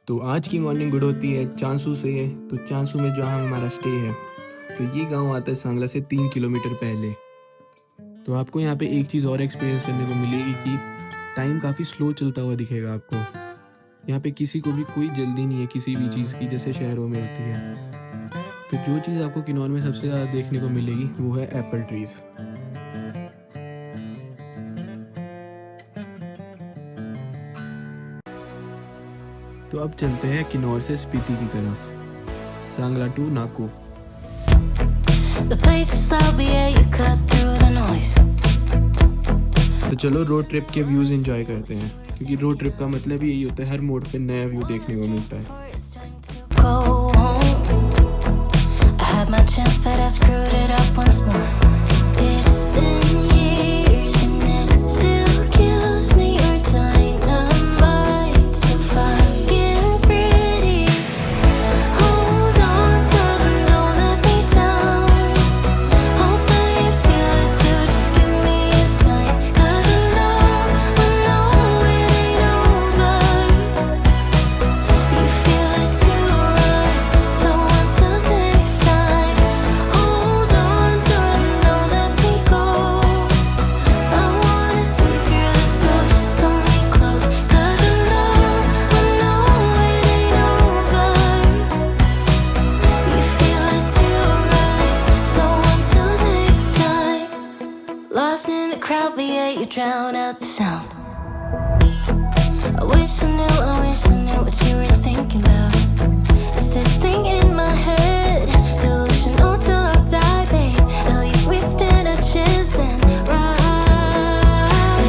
तो आज की मॉर्निंग गुड होती है चांसू से। तो चांसू में जहाँ हमारा स्टे है, तो ये गांव आता है सांगला से 3 किलोमीटर पहले। तो आपको यहाँ पे एक चीज़ और एक्सपीरियंस करने को मिलेगी कि टाइम काफ़ी स्लो चलता हुआ दिखेगा आपको। यहाँ पे किसी को भी कोई जल्दी नहीं है किसी भी चीज़ की, जैसे शहरों में होती है। तो जो चीज़ आपको किन्नौर में सबसे ज़्यादा देखने को मिलेगी वो है एप्पल ट्रीज़। तो अब चलते हैं किन्नौर से स्पीति की तरफ, सांगला टू नाको। तो चलो रोड ट्रिप के व्यूज़ एंजॉय करते हैं, क्योंकि रोड ट्रिप का मतलब ही यही होता है, हर मोड़ पे नया व्यू देखने को मिलता है। Drown out the sound. I wish I knew what you were thinking about. Is this thing in my head delusional till I die, babe? At least we stand a chance then, right?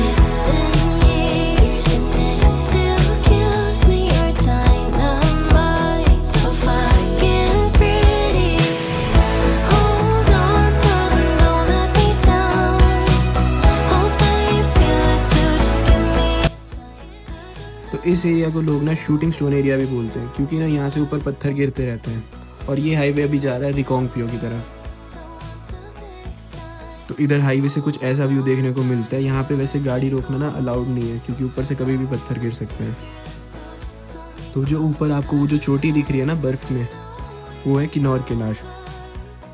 It's been years and it still kills me. Your dynamite, so fucking pretty. Hold on, darling, don't let me down. Hope that you feel it too. Just give me a sign. तो इस area को लोग ना shooting stone area भी बोलते हैं, क्योंकि ना यहाँ से ऊपर पत्थर गिरते रहते हैं। और ये हाईवे अभी जा रहा है रिकांगपियो की तरफ। तो इधर हाईवे से कुछ ऐसा व्यू देखने को मिलता है। यहाँ पे वैसे गाड़ी रोकना ना अलाउड नहीं है, क्योंकि ऊपर से कभी भी पत्थर गिर सकते हैं। तो जो ऊपर आपको वो जो चोटी दिख रही है ना बर्फ़ में, वो है किन्नौर कैलाश।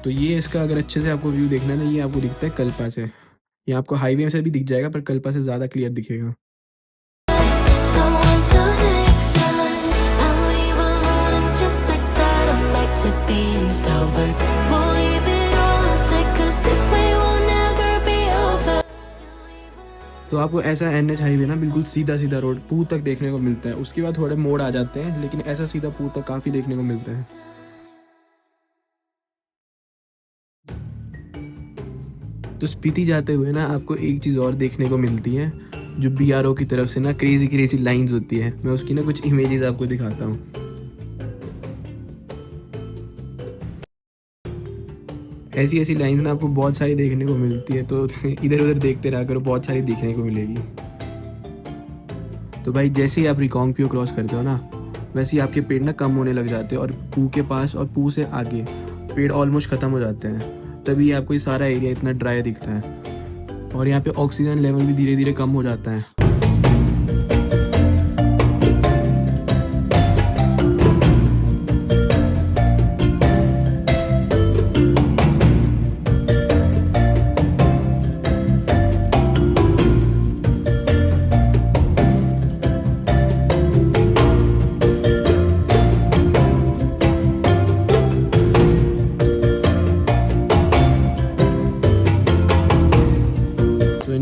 तो ये इसका अगर अच्छे से आपको व्यू देखना है ना, ये आपको दिखता है कल्पा से। ये आपको हाईवे से भी दिख जाएगा, पर कल्पा से ज़्यादा क्लियर दिखेगा। So until next time, I'll leave alone and just like that I'm back to being sober. We'll leave it all aside 'cause this way will never be over. तो आपको ऐसा NH हाईवे ना बिल्कुल सीधा सीधा road Pooh तक देखने को मिलता है। उसके बाद थोड़े मोड़ आ जाते हैं, लेकिन ऐसा सीधा पूह तक काफ़ी देखने को मिलता है। तो स्पीति जाते हुए ना आपको एक चीज़ और देखने को मिलती है, जो BRO की तरफ से ना क्रेजी क्रेजी लाइंस होती है। मैं उसकी ना कुछ इमेजेस आपको दिखाता हूँ। ऐसी ऐसी लाइंस ना आपको बहुत सारी देखने को मिलती है, तो इधर उधर देखते रहा करो, बहुत सारी दिखने को मिलेगी। तो भाई जैसे ही आप रिकांगपियो क्रॉस करते हो ना, वैसे ही आपके पेड़ ना कम होने लग जाते हैं, और पूह के पास और पूह से आगे पेड़ ऑलमोस्ट ख़त्म हो जाते हैं। तभी आपको ये सारा एरिया इतना ड्राई दिखता है, और यहाँ पे ऑक्सीजन लेवल भी धीरे धीरे कम हो जाता है।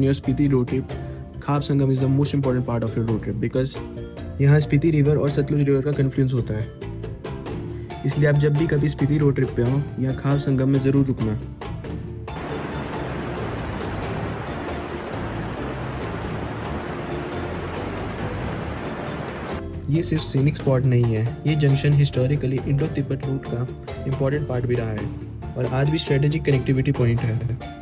Your Spiti road trip, खाब संगम is the most important part of your road trip because यहाँ स्पीति रिवर और सतलुज रिवर का कन्फ्लुएंस होता है। इसलिए आप जब भी कभी स्पीति रोड ट्रिप पे हो, यहाँ खाब संगम में ज़रूर रुकना। ये सिर्फ सीनिक स्पॉट नहीं है, ये junction historically Indo Tibet route का इम्पोर्टेंट पार्ट भी रहा है, और आज भी स्ट्रेटेजिक कनेक्टिविटी पॉइंट है।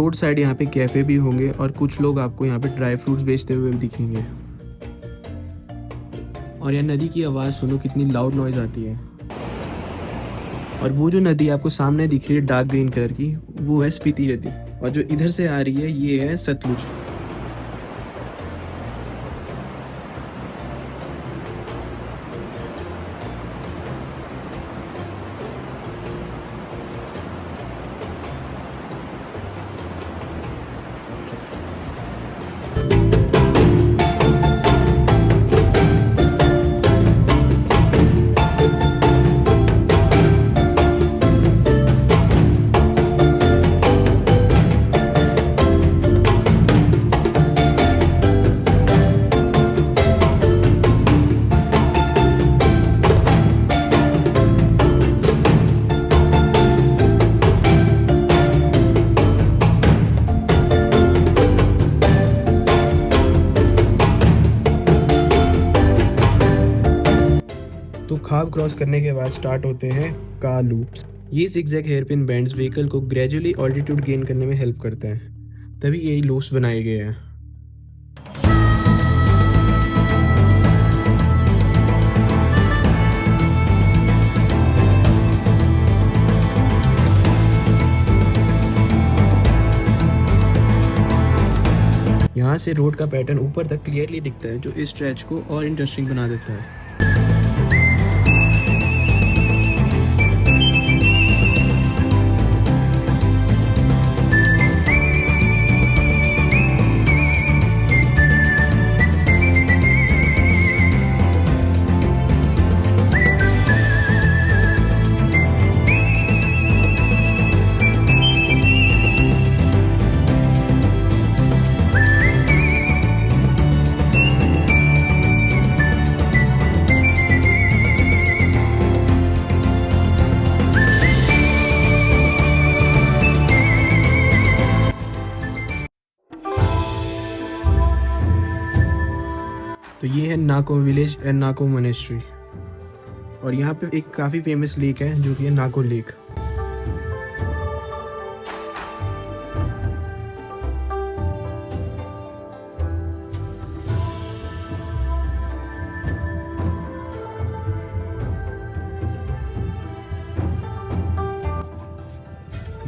रोड साइड यहाँ पे कैफ़े भी होंगे और कुछ लोग आपको यहाँ पे ड्राई फ्रूट्स बेचते हुए भी दिखेंगे। और यह नदी की आवाज़ सुनो कितनी लाउड नॉइज़ आती है। और वो जो नदी आपको सामने दिख रही है डार्क ग्रीन कलर की, वो है स्पीति नदी, और जो इधर से आ रही है ये है सतलुज। तो खाब क्रॉस करने के बाद स्टार्ट होते हैं कार लूप्स। ये जिगजैग हेयरपिन बैंड्स व्हीकल को ग्रेजुअली ऑल्टीट्यूड गेन करने में हेल्प करते हैं, तभी यही लूप्स बनाए गए हैं। यहाँ से रोड का पैटर्न ऊपर तक क्लियरली दिखता है, जो इस स्ट्रेच को और इंटरेस्टिंग बना देता है। तो ये है नाको विलेज एंड नाको मोनेस्ट्री, और यहाँ पे एक काफ़ी फेमस लेक है जो कि है नाको लेक।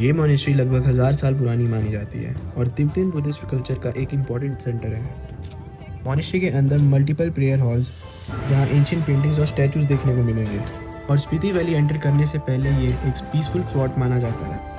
ये मोनेस्ट्री लगभग 1000 साल पुरानी मानी जाती है और तिब्बतन बुद्धिस्ट कल्चर का एक इम्पॉर्टेंट सेंटर है। मॉनेस्ट्री के अंदर मल्टीपल प्रेयर हॉल्स, जहाँ एंशिएंट पेंटिंग्स और स्टैचूज देखने को मिलेंगे, और स्पीति वैली एंटर करने से पहले ये एक पीसफुल स्पॉट माना जाता है।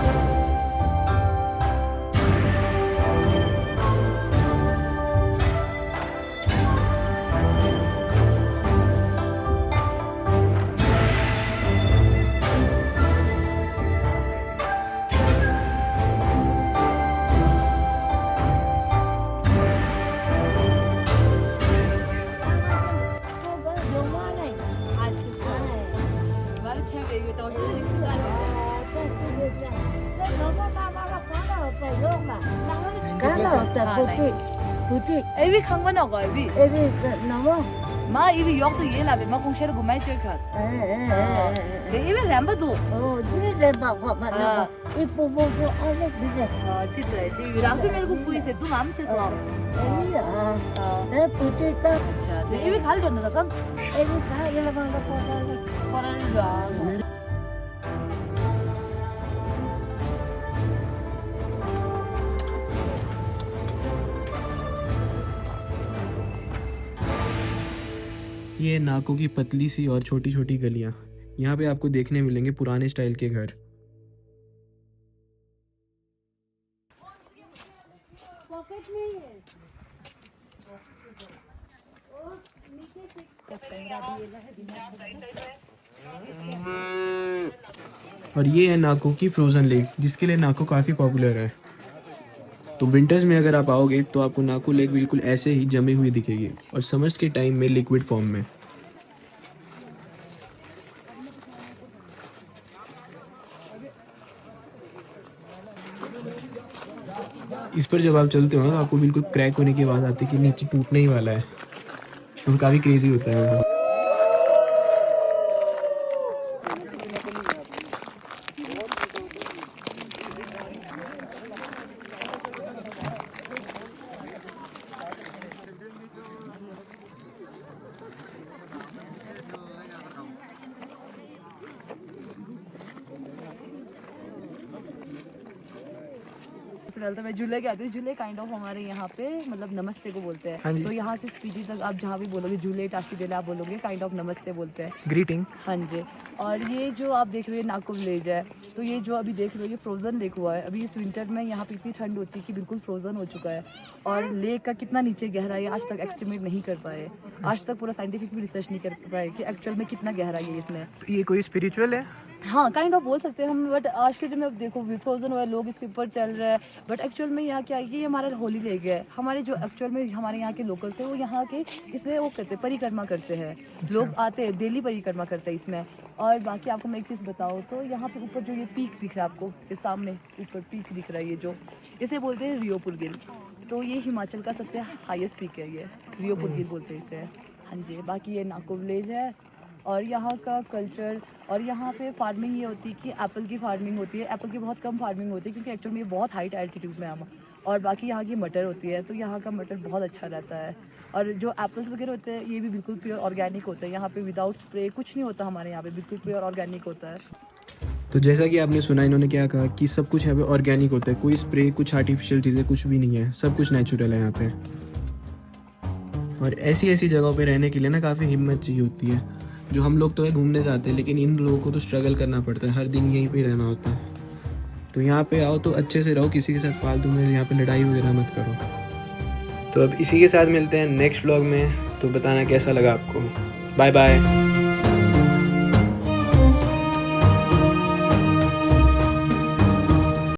Evi khang ban ko evi. Evi namo. Ma evi yok to ye la be ma kong sher go mai che khat. De evi ram ba du. Oh, ji le ba ko ma na. Ipo bo ko ale bi de. Chi de de rang se mere ko pui se tu nam che so. Evi ah. Puti ta. De evi khal don da kan. Evi ka le ba ko da. Koran ba. ये है नाको की पतली सी और छोटी छोटी गलियाँ। यहाँ पे आपको देखने मिलेंगे पुराने स्टाइल के घर। और ये है नाको की फ्रोजन लेक, जिसके लिए नाको काफ़ी पॉपुलर है। तो विंटर्स में अगर आप आओगे तो आपको नाको लेक बिल्कुल ऐसे ही जमी हुई दिखेगी, और समर्स के टाइम में लिक्विड फॉर्म में। इस पर जब आप चलते हो ना तो आपको बिल्कुल क्रैक होने की आवाज़ आती है कि नीचे टूटने ही वाला है, तो काफ़ी क्रेजी होता है वो। नेचुरल। तो मैं जुले कहती हूँ, जुले काइंड ऑफ हमारे यहाँ पे मतलब नमस्ते को बोलते हाँ हैं। जी। तो यहाँ से स्पीति तक आप जहाँ भी बोलोगे जुले टाशी बेले आप बोलोगे काइंड ऑफ नमस्ते बोलते हैं। ग्रीटिंग। हाँ जी। और ये जो आप देख रहे हो नाको विलेज है, तो ये जो अभी देख रहे हो ये फ्रोजन लेक हुआ है। अभी इस विंटर में यहाँ पे इतनी ठंड होती है कि बिल्कुल फ्रोजन हो चुका है। और लेक का कितना नीचे गहरा है आज तक एस्टिमेट नहीं कर पाए। आज तक पूरा साइंटिफिक भी रिसर्च नहीं कर पाए कि एक्चुअल में कितना गहरा है इसमें। तो ये कोई स्पिरिचुअल है? हाँ काइंड ऑफ बोल सकते हैं हम, बट आज के दिन में देखो फ्रोजन हुआ है, लोग इसके ऊपर चल रहे हैं। बट एक्चुअल में यहाँ क्या है, ये हमारा होली लेक है। हमारे जो एक्चुअल में हमारे यहाँ के लोकल्स हैं वो यहाँ के इसमें वो करते हैं, परिक्रमा करते हैं। लोग आते हैं डेली परिक्रमा करते हैं इसमें। और बाकी आपको मैं एक चीज़ बताऊँ तो यहाँ पे ऊपर जो ये पीक दिख रहा है आपको, ये सामने ऊपर पीक दिख रहा है, ये जो इसे बोलते हैं रियोपुर गिल। तो ये हिमाचल का सबसे हाईएस्ट पीक है, ये रियोपुर गिल बोलते हैं इसे। हाँ जी। बाकी ये नाको विलेज है और यहाँ का कल्चर। और यहाँ पे फार्मिंग ये होती है कि एप्पल की फार्मिंग होती है। एप्पल की बहुत कम फार्मिंग होती है क्योंकि एक्चुअल में ये बहुत हाइट एल्टीट्यूड में है हम। और बाकी यहाँ की मटर होती है, तो यहाँ का मटर बहुत अच्छा रहता है। और जो एप्पल्स वगैरह होते हैं ये भी बिल्कुल प्योर ऑर्गेनिक होते हैं। यहाँ पे विदाउट स्प्रे कुछ नहीं होता, हमारे यहाँ पे बिल्कुल प्योर ऑर्गेनिक होता है। तो जैसा कि आपने सुना इन्होंने क्या कहा कि सब कुछ यहाँ पे ऑर्गेनिक होता है, कोई स्प्रे कुछ आर्टिफिशियल चीज़ें कुछ भी नहीं है, सब कुछ नेचुरल है यहाँ पे। और ऐसी ऐसी जगहों पे रहने के लिए ना काफ़ी हिम्मत चाहिए होती है। जो हम लोग तो है घूमने जाते हैं, लेकिन इन लोगों को तो स्ट्रगल करना पड़ता है, हर दिन यहीं पे रहना होता है। तो यहाँ पे आओ तो अच्छे से रहो, किसी के साथ फालतू में यहाँ पे लड़ाई वगैरह मत करो। तो अब इसी के साथ मिलते हैं नेक्स्ट व्लॉग में। तो बताना कैसा लगा आपको। Bye bye.